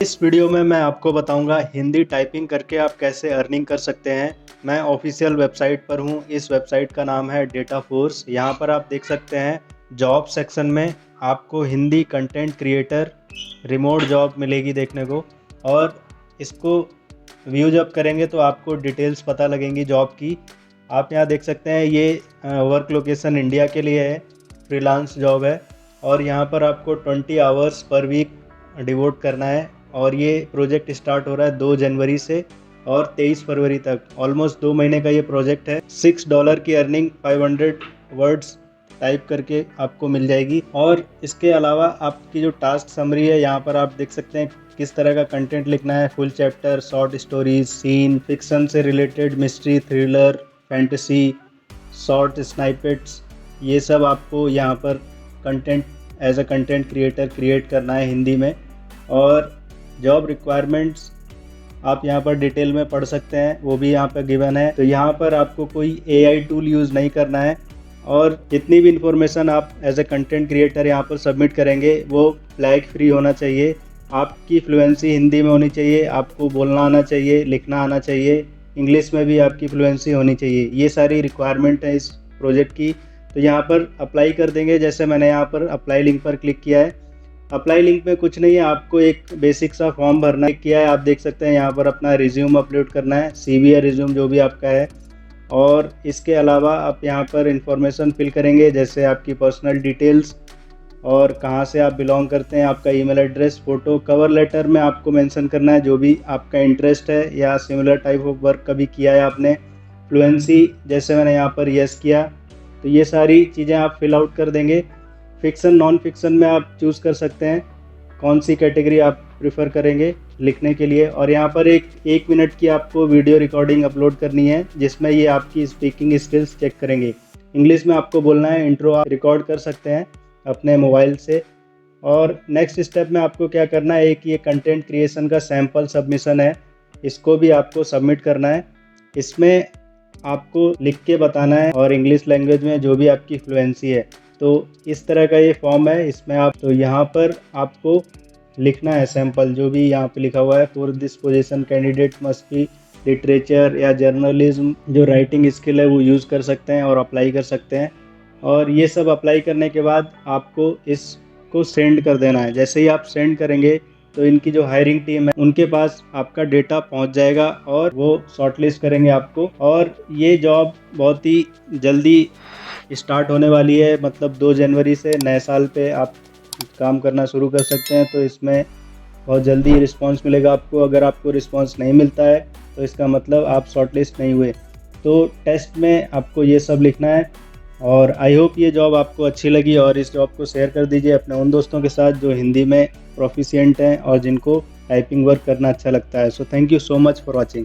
इस वीडियो में मैं आपको बताऊंगा हिंदी टाइपिंग करके आप कैसे अर्निंग कर सकते हैं। मैं ऑफिशियल वेबसाइट पर हूं। इस वेबसाइट का नाम है डेटा फोर्स। यहां पर आप देख सकते हैं जॉब सेक्शन में आपको Hindi content creator remote job मिलेगी देखने को। और इसको व्यू जब करेंगे तो आपको डिटेल्स पता लगेंगी जॉब की। आप यहां देख सकते हैं ये वर्क लोकेशन इंडिया के लिए है, फ्रीलांस जॉब है। और यहाँ पर आपको 20 आवर्स पर वीक डिवोट करना है। और ये प्रोजेक्ट स्टार्ट हो रहा है 2 जनवरी से और 23 फरवरी तक। ऑलमोस्ट 2 महीने का ये प्रोजेक्ट है। $6 की अर्निंग 500 वर्ड्स टाइप करके आपको मिल जाएगी। और इसके अलावा आपकी जो टास्क समरी है यहाँ पर आप देख सकते हैं किस तरह का कंटेंट लिखना है। Full chapter, short stories, scene, fiction से related, mystery, thriller, fantasy, short snippets, ये सब आपको यहाँ पर content as a content creator create करना है हिंदी में। और जॉब रिक्वायरमेंट्स आप यहाँ पर डिटेल में पढ़ सकते हैं, वो भी यहाँ पर गिवन है। तो यहाँ पर आपको कोई AI टूल यूज़ नहीं करना है। और जितनी भी इंफॉर्मेशन आप एज ए कंटेंट क्रिएटर यहाँ पर सबमिट करेंगे वो फ्लैग फ्री होना चाहिए। आपकी फ्लुएंसी हिंदी में होनी चाहिए, आपको बोलना आना चाहिए, लिखना आना चाहिए, इंग्लिश में भी आपकी फ्लुएंसी होनी चाहिए। ये सारी रिक्वायरमेंट है इस प्रोजेक्ट की। तो यहाँ पर अप्लाई कर देंगे। जैसे मैंने यहाँ पर अप्लाई लिंक पर क्लिक किया है। अप्लाई लिंक में कुछ नहीं है, आपको एक बेसिक सा फॉर्म भरना किया है। आप देख सकते हैं यहाँ पर अपना रिज्यूम अपलोड करना है, CV या रिज्यूम जो भी आपका है। और इसके अलावा आप यहाँ पर इंफॉर्मेशन फिल करेंगे, जैसे आपकी पर्सनल डिटेल्स और कहाँ से आप बिलोंग करते हैं, आपका email address, photo. Cover letter में आपको मेंशन करना है जो भी आपका इंटरेस्ट है या सिमिलर टाइप ऑफ वर्क कभी किया है आपने। फ्लुएंसी जैसे मैंने यहाँ पर यस किया, तो ये सारी चीज़ें आप फिल आउट कर देंगे। फिक्सन नॉन फिक्सन में आप चूज़ कर सकते हैं कौन सी कैटेगरी आप प्रेफर करेंगे लिखने के लिए। और यहाँ पर एक मिनट की आपको वीडियो रिकॉर्डिंग अपलोड करनी है जिसमें ये आपकी स्पीकिंग स्किल्स चेक करेंगे। इंग्लिश में आपको बोलना है। इंट्रो आप रिकॉर्ड कर सकते हैं अपने मोबाइल से। और नेक्स्ट स्टेप में आपको क्या करना है, एक ये कंटेंट क्रिएशन का सैम्पल सबमिशन है, इसको भी आपको सबमिट करना है। इसमें आपको लिख के बताना है और इंग्लिश लैंग्वेज में जो भी आपकी फ्लुएंसी है। तो इस तरह का ये फॉर्म है। इसमें आप तो यहाँ पर आपको लिखना है सैम्पल जो भी यहाँ पे लिखा हुआ है। For this position candidate must be literature या जर्नलिज्म, जो राइटिंग स्किल है वो यूज़ कर सकते हैं और अप्लाई कर सकते हैं। और ये सब अप्लाई करने के बाद आपको इसको सेंड कर देना है। जैसे ही आप सेंड करेंगे तो इनकी जो हायरिंग टीम है उनके पास आपका डेटा पहुंच जाएगा और वो शॉर्टलिस्ट करेंगे आपको। और ये जॉब बहुत ही जल्दी स्टार्ट होने वाली है, मतलब 2 जनवरी से नए साल पे आप काम करना शुरू कर सकते हैं। तो इसमें बहुत जल्दी रिस्पांस मिलेगा आपको। अगर आपको रिस्पांस नहीं मिलता है तो इसका मतलब आप शॉर्टलिस्ट नहीं हुए। तो टेस्ट में आपको ये सब लिखना है। और आई होप ये जॉब आपको अच्छी लगी और इस जॉब को शेयर कर दीजिए अपने उन दोस्तों के साथ जो हिंदी में प्रोफिशिएंट हैं और जिनको टाइपिंग वर्क करना अच्छा लगता है। So thank you so much for watching.